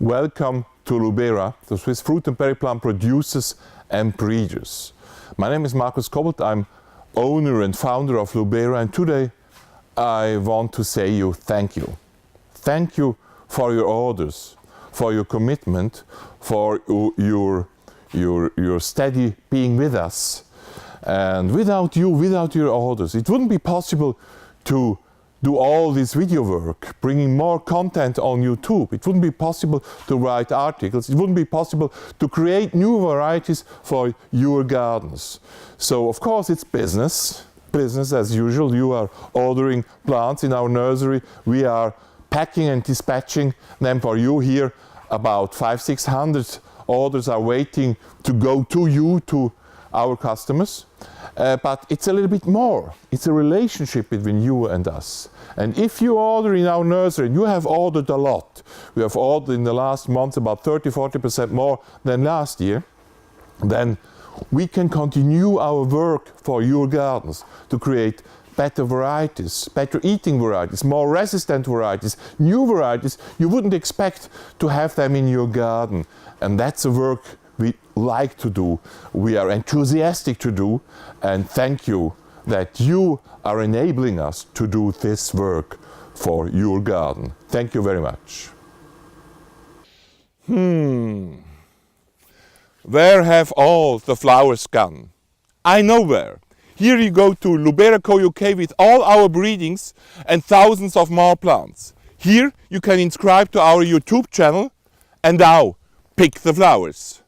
Welcome to Lubera, the Swiss fruit and berry plant producers and breeders. My name is Markus. I'm owner and founder of Lubera, and today I want to say you thank you. Thank you for your orders, for your commitment, for your steady being with us. And without you, without your orders, it wouldn't be possible to do all this video work, bringing more content on YouTube. It wouldn't be possible to write articles. It wouldn't be possible to create new varieties for your gardens. So of course it's business as usual. You are ordering plants in our nursery. We are packing and dispatching them for you here. About 500-600 orders are waiting to go to you, to our customers. But it's a little bit more. It's a relationship between you and us. And if you order in our nursery, and you have ordered a lot, we have ordered in the last month about 30-40% more than last year, then we can continue our work for your gardens to create better varieties, better eating varieties, more resistant varieties, new varieties. You wouldn't expect to have them in your garden. And that's a work we like to do, we are enthusiastic to do, and thank you that you are enabling us to do this work for your garden. Thank you very much. Where have all the flowers gone? I know where. Here you go to Lubera Co. UK with all our breedings and thousands of more plants. Here you can subscribe to our YouTube channel, and now pick the flowers.